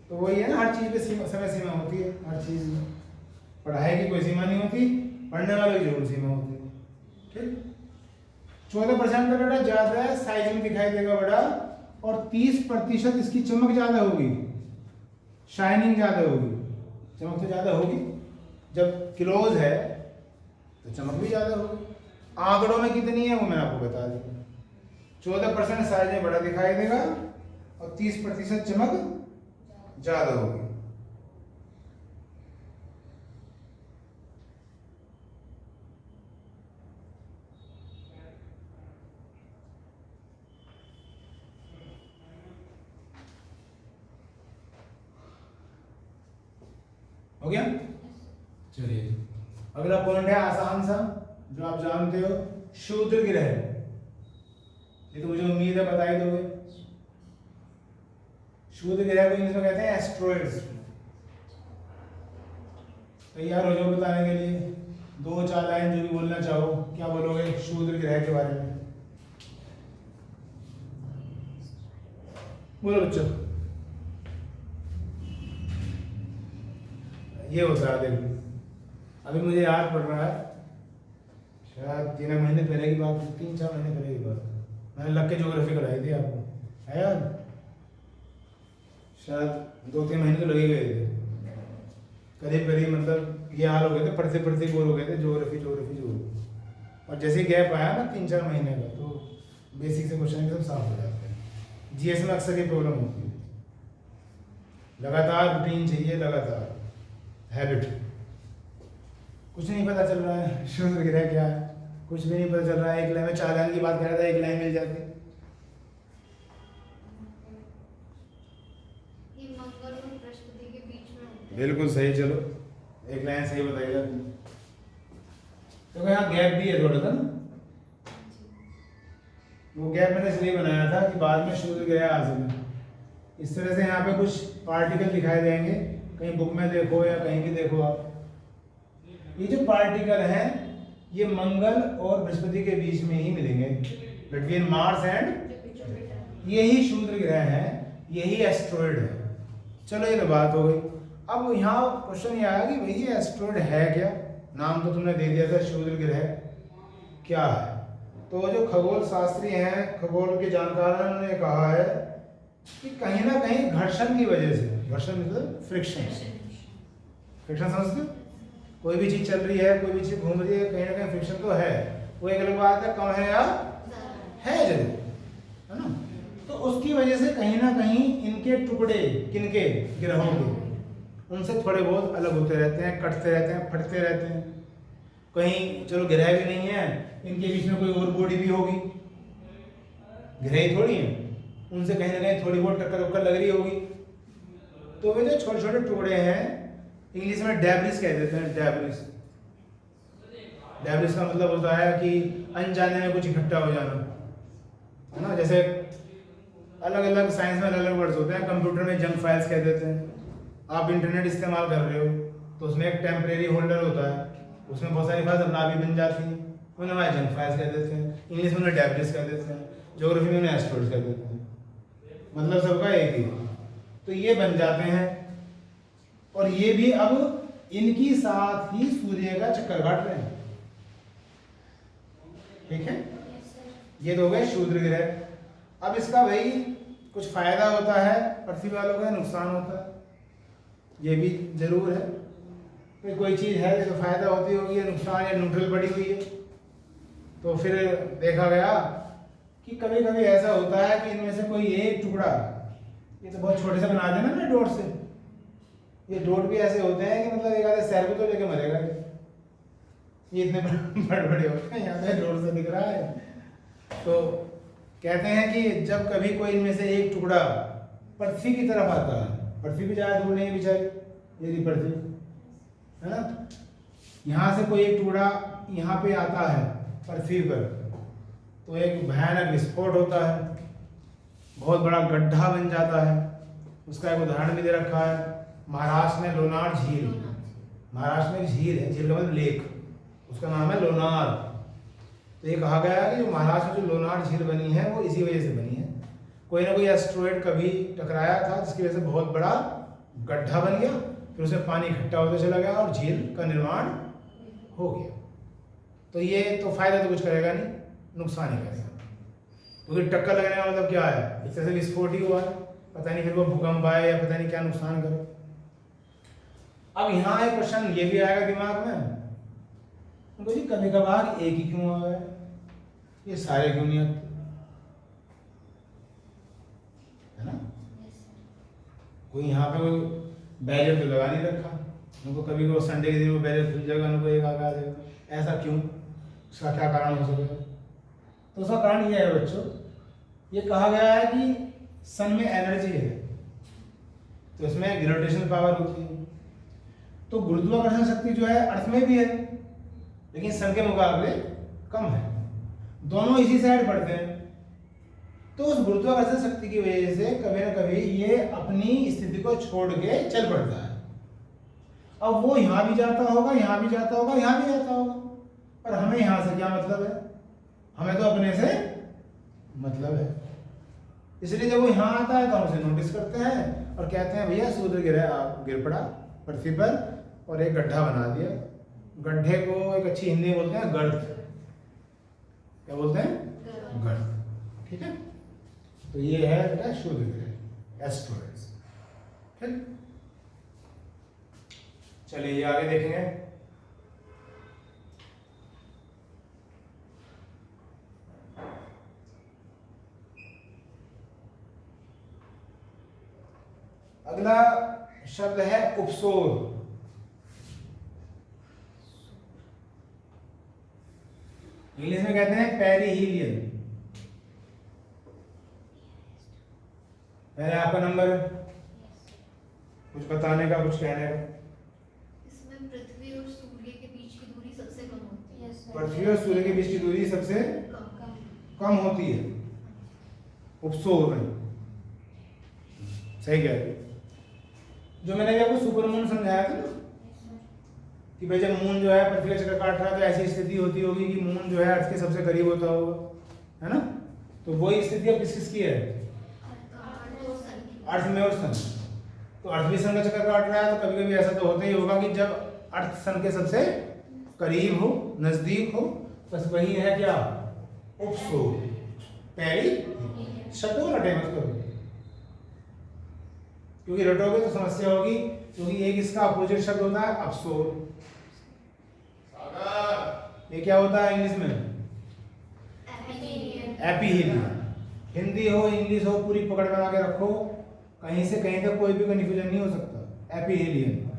तो वही है ना, हर चीज़ पे समय सीमा होती है, हर चीज़ में पढ़ाई की कोई सीमा नहीं होती, पढ़ने वालों की जरूर सीमा होती है, ठीक। 14% का बेटा ज़्यादा है, साइज में दिखाई देगा बड़ा, और 30% इसकी चमक ज़्यादा होगी, शाइनिंग ज़्यादा होगी। चमक तो ज़्यादा होगी, जब क्लोज है तो चमक भी ज़्यादा होगी। आंकड़ों में कितनी है वो मैंने आपको बता दिया। 14% साइज में बड़ा दिखाई देगा और 30% चमक ज़्यादा होगी। हो गया? चलिए अगला पॉइंट है आसान सा, जो आप जानते हो, शूद्र ग्रह। ये तो मुझे उम्मीद है बता ही दोगे। शूद्र ग्रह को इंग्लिश में कहते हैं एस्ट्रॉइड्स। तैयार हो जाओ बताने के लिए, 2-4 लाइन जो भी बोलना चाहो। क्या बोलोगे शूद्र ग्रह के बारे में? बोलो बच्चों। ये होता है, देखो अभी मुझे याद पड़ रहा है, शायद 3 महीने पहले की बात, 3-4 महीने पहले की बात, मैंने लग के ज्योग्राफी कराई थी आपको, है याद? शायद 2-3 महीने तो लगे गए थे, करीब करीब, मतलब ये हाल हो गए थे, पढ़ते पढ़ते बोर हो गए थे, ज्योग्राफी। और जैसे गैप आया ना 3-4 महीने का, तो बेसिक से क्वेश्चन सब साफ हो जाते हैं। जीएस में अक्सर ये प्रॉब्लम होती है, लगातार रूटीन चाहिए, लगातार हैबिट। कुछ नहीं पता चल रहा है शूद्र ग्रह क्या है, कुछ भी नहीं पता चल रहा है। एक लाइन में 4 लाइन की बात कर रहा था, एक लाइन मिल जाती। ये मंगल और बृहस्पति के बीच में होता है। बिल्कुल सही, चलो एक लाइन सही बताइएगा। तो यहाँ गैप भी है थोड़ा सा ना, वो गैप मैंने इसलिए बनाया था कि बाद में शूद्र ग्रह आ सके। इस तरह से यहाँ पे कुछ पार्टिकल दिखाई देंगे, कहीं बुक में देखो या कहीं भी देखो आप। ये जो पार्टिकल हैं ये मंगल और बृहस्पति के बीच में ही मिलेंगे, बिटवीन मार्स एंड, यही शूद्र ग्रह है, यही एस्ट्रॉइड है। चलो ये तो बात हो गई। अब यहाँ क्वेश्चन ये आया कि भाई ये एस्ट्रॉइड है क्या? नाम तो तुमने दे दिया था, शूद्र ग्रह क्या है? तो जो खगोल शास्त्री हैं, खगोल के जानकारों ने कहा है कि कहीं ना कहीं घर्षण की वजह से, घर्षण मतलब फ्रिक्शन, फ्रिक्शन समझते हो? कोई भी चीज चल रही है, कोई भी चीज घूम रही है, कहीं ना कहीं फ्रिक्शन तो है। वो एक अलग बात है, कम है या है जरूर, है ना। तो उसकी वजह से कहीं ना कहीं इनके टुकड़े, किनके, ग्रहों के, उनसे थोड़े बहुत अलग होते रहते हैं, कटते रहते हैं, फटते रहते हैं। कहीं चलो ग्रह भी नहीं है, इनके बीच में कोई और बॉडी भी होगी, ग्रह ही थोड़ी है, उनसे कहीं ना कहीं थोड़ी बहुत टक्कर वक्कर लग रही होगी। तो वे जो छोटे छोटे टुकड़े हैं, इंग्लिश में डेब्रिस कह देते हैं, डेब्रिस। डेब्रिस का मतलब होता है कि अनजाने में कुछ इकट्ठा हो जाना, है ना। जैसे अलग अलग साइंस में अलग अलग वर्ड्स होते हैं, कंप्यूटर में जंक फाइल्स कह देते हैं। आप इंटरनेट इस्तेमाल कर रहे हो तो उसमें एक टेम्परेरी होल्डर होता है, उसमें बहुत सारी फाइल्स अपना भी बन जाती हैं, उन्हें हमारे जंक फाइल्स कह देते हैं, इंग्लिश में उन्हें डेब्रिस कह देते हैं। ज्योग्राफी में उन्हें एस्ट्रॉइड्स कह देते हैं, मतलब सबका एक ही है। तो ये बन जाते हैं, और ये भी अब इनकी साथ ही सूर्य का चक्कर काट रहे हैं। ठीक है, ये तो हो गए शूद्र ग्रह। अब इसका भाई कुछ फायदा होता है पृथ्वी वालों का, नुकसान होता है, ये भी जरूर है। फिर कोई चीज़ है जो फायदा होती होगी या नुकसान या न्यूट्रल पड़ी हुई है, तो फिर देखा गया कि कभी कभी ऐसा होता है कि इनमें से कोई एक टुकड़ा, ये तो बहुत छोटे से बना देना ना डॉट से, ये डॉट भी ऐसे होते हैं कि मतलब एक आधे सैर को तो लेके मरेगा ये इतने बड़े बड़े होते हैं, यहाँ से डॉट से दिख रहा है। तो कहते हैं कि जब कभी कोई इनमें से एक टुकड़ा पृथ्वी की तरफ आता है, पृथ्वी भी ज़्यादा दूर नहीं है बेचारी, यदि पृथ्वी है ना, यहाँ से कोई एक टुकड़ा यहाँ पे आता है पृथ्वी पर, तो एक भयानक विस्फोट होता है, बहुत बड़ा गड्ढा बन जाता है। उसका एक उदाहरण भी दे रखा है, महाराष्ट्र में लोनार झील, महाराष्ट्र में एक झील है, झील का मतलब लेक, उसका नाम है लोनार। तो ये कहा गया है कि जो महाराष्ट्र में जो लोनार झील बनी है वो इसी वजह से बनी है, कोई ना कोई एस्ट्रॉइड कभी टकराया था जिसकी वजह से बहुत बड़ा गड्ढा बन गया, फिर उसमें पानी इकट्ठा होता चला गया और झील का निर्माण हो गया। तो ये तो फायदा तो कुछ करेगा नहीं, नुकसान ही करेगा, क्योंकि टक्कर लगने का मतलब क्या है, इस तरह से विस्फोट ही हुआ है, पता नहीं फिर वो भूकंप आए या पता नहीं क्या नुकसान करे। अब यहाँ एक क्वेश्चन ये भी आएगा दिमाग में, उनको जी कभी कभार एक ही क्यों आया है, ये सारे क्यों नहीं आते, है ना। कोई यहाँ पे कोई बैरियर तो लगा नहीं रखा, उनको कभी को संडे के दिन वो बैरियर खुल जाएगा, उनको एक आगा देगा, ऐसा क्यों, उसका क्या कारण हो सकेगा। तो उसका कारण यह है बच्चों, ये कहा गया है कि सन में एनर्जी है तो इसमें ग्रेविटेशनल पावर होती है, तो गुरुत्वाकर्षण शक्ति जो है अर्थ में भी है लेकिन सन के मुकाबले कम है, दोनों इसी साइड पड़ते हैं। तो उस गुरुत्वाकर्षण शक्ति की वजह से कभी ना कभी ये अपनी स्थिति को छोड़ के चल पड़ता है। अब वो यहाँ भी जाता होगा, यहाँ भी जाता होगा, यहाँ भी जाता होगा, पर हमें यहाँ से क्या मतलब है, हमें तो अपने से मतलब है। इसलिए जब वो यहाँ आता है तो हम उसे नोटिस करते हैं और कहते हैं भैया सूर्य गिर पड़ा पृथ्वी पर और एक गड्ढा बना दिया। गड्ढे को एक अच्छी हिंदी में बोलते हैं गर्त, क्या बोलते हैं, गर्त। ठीक है, तो ये है बेटा सूर्य ग्रह एस्ट्रॉइड्स। ठीक, चलिए ये आगे देखेंगे। अगला शब्द है उपसोर। इंग्लिश में कहते हैं पेरिहीलियन। पहले आपका नंबर, कुछ बताने का, कुछ कहने का। इसमें पृथ्वी और सूर्य के बीच की दूरी सबसे कम होती है। पृथ्वी और सूर्य के बीच की दूरी सबसे कम होती है उपसोर में। सही कह रहे, जो मैंने भी आपको सुपर मून समझाया था ना कि भाई जब मून जो है पृथ्वी का चक्कर काट रहा है तो ऐसी स्थिति होती होगी कि मून जो है अर्थ के सबसे करीब होता होगा, है ना। तो वही स्थिति अब किस किसकी है, अर्थ में और सन। तो अर्थ भी सन का चक्कर काट रहा है, तो कभी कभी ऐसा तो होता ही होगा कि जब अर्थ सन के सबसे करीब हो, नजदीक हो, बस वही है क्या, उपसोर। पहली शब्द को रटे मत करो, क्योंकि रटोगे तो समस्या होगी, क्योंकि एक इसका अपोजिट शब्द होता है अपसोर। ये क्या होता है इंग्लिश में, एपीहीलियन। हिंदी हो इंग्लिश हो पूरी पकड़ बना के रखो, कहीं से कहीं तक कोई भी कंफ्यूजन नहीं हो सकता। एपीहीलियन।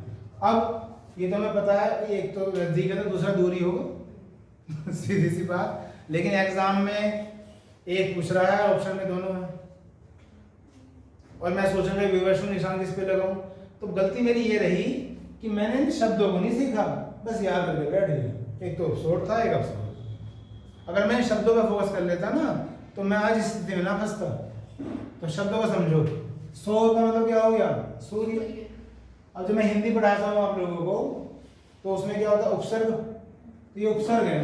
अब ये तो हमें पता है कि एक तो नजदीक है तो दूसरा दूरी होगा सीधी सी बात, लेकिन एग्जाम में एक पूछ रहा है, ऑप्शन में दोनों है, और मैं सोचूंगा विवश निशान किस पे लगाऊं। तो गलती मेरी ये रही कि मैंने इन शब्दों को नहीं सीखा, बस याद करके बैठ गया। एक तो शॉर्ट था, एक अपसोर। अगर मैं इन शब्दों पे फोकस कर लेता ना तो मैं आज इस स्थिति में ना फंसता। तो शब्दों को समझो। सौर का मतलब क्या हो गया, सूर्य। अब जब मैं हिंदी पढ़ाता हूँ आप लोगों को तो उसमें क्या होता है, उपसर्ग। तो ये उपसर्ग है,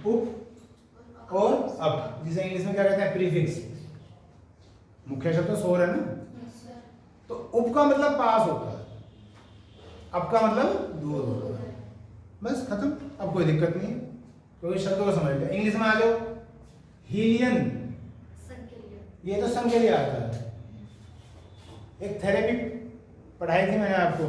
उप और अप, जिसे इंग्लिश में क्या कहते हैं, प्रीफिक्स। मुख्य शब्द तो सोर है ना, तो उप का मतलब पास होता है, अप का मतलब दूर होता है। बस खत्म, अब कोई दिक्कत नहीं है, क्योंकि शब्दों को समझ लिया। इंग्लिश में आ जाओ, हीलियन, ये तो सन के लिए आता है। एक थेरेपी पढ़ाई थी मैंने आपको,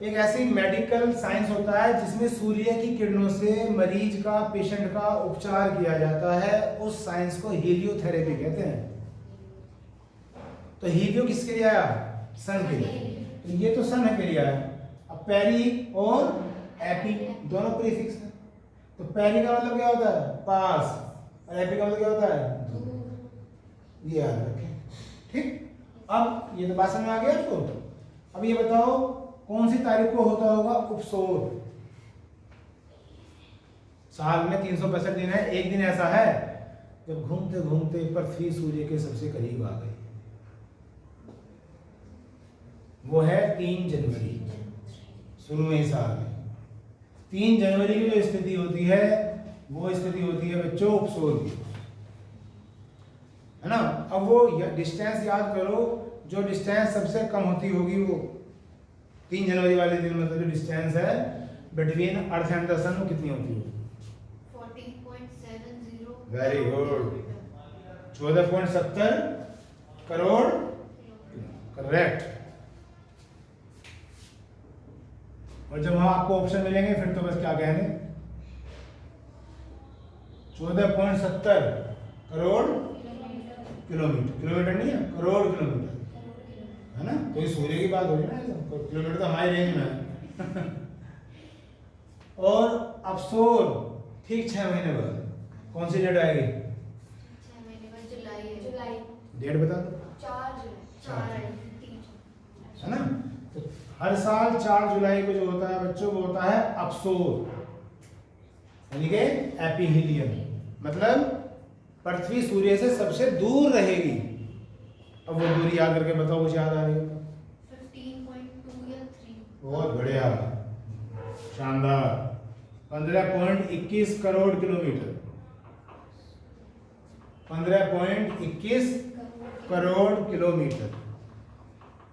एक ऐसी मेडिकल साइंस होता है जिसमें सूर्य की किरणों से मरीज का, पेशेंट का उपचार किया जाता है, उस साइंस को हीलियोथेरेपी कहते हैं। तो हीलियो किसके लिए आया, सन के लिए, तो ये तो सन के लिए आया। अब पेरी और एपी दोनों प्रीफिक्स हैं, तो पेरी का मतलब क्या होता है, पास, और एपी का मतलब क्या होता है, ये याद रखें, ठीक। अब ये तो बात समझ में आ गया आपको। अब ये बताओ कौन सी तारीख को होता होगा उपसोर। साल में 365 दिन है, एक दिन ऐसा है जब घूमते घूमते पृथ्वी सूर्य के सबसे करीब आ गई, वो है 3 जनवरी, शुरू में ही साल में 3 जनवरी की जो स्थिति होती है, वो स्थिति होती है बच्चों उपसोर की, है ना। अब वो डिस्टेंस याद करो, जो डिस्टेंस सबसे कम होती होगी वो 3 जनवरी वाले दिन, मतलब जो डिस्टेंस है बिटवीन अर्थ एंड द सन, वो कितनी होती होगी, 14.70। Very good, 14.70 crore, correct. और जब वहां आपको ऑप्शन मिलेंगे फिर तो बस क्या कहने, 14.70 करोड़ किलोमीटर, किलोमीटर नहीं है, करोड़ किलोमीटर, है ना। कोई सूर्य की बात हो रही है ना, तो किलोमीटर तो हमारी रेंज में है। और अफसोर ठीक 6 महीने बाद कौन सी डेट आएगी, 6 महीने बाद जुलाई, डेट बता दो, 4 जुलाई, 3 है ना। तो हर साल 4 जुलाई को जो होता है बच्चों, वो होता है अफसोर, यानी कि एपीहीलियन, मतलब पृथ्वी सूर्य से सबसे दूर रहेगी। अब वो दूरी याद करके बताओ, कुछ याद आ रही है, 15.2 या 3। बहुत बढ़िया, शानदार, 15.21 करोड़ किलोमीटर, 15.21 करोड़ किलोमीटर।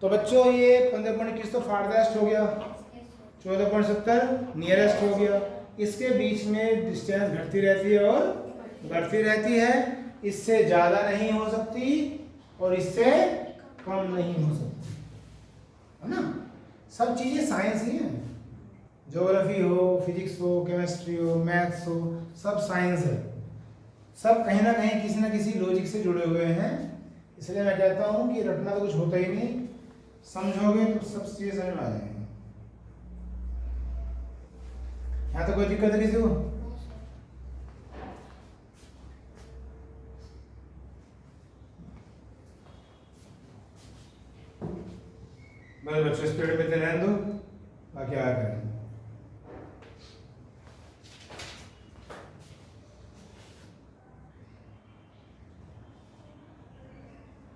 तो बच्चों ये 15.21 तो फारदेस्ट हो गया, 14.70 नियरेस्ट हो गया, इसके बीच में डिस्टेंस घटती रहती है और बढ़ती रहती है, इससे ज्यादा नहीं हो सकती और इससे कम नहीं हो सकती, है ना। सब चीजें साइंस ही हैं, ज्योग्राफी हो, फिजिक्स हो, केमिस्ट्री हो, मैथ्स हो, सब साइंस है, सब कहीं ना कहीं किसी ना किसी लॉजिक से जुड़े हुए हैं। इसलिए मैं कहता हूं कि रटना तो कुछ होता ही नहीं, समझोगे तो सब चीजें समझ में आ जाएंगी। यहाँ तो कोई दिक्कत है किसी को, बस बच्चों स्पीड पे रहने दो, बाकी आया करें।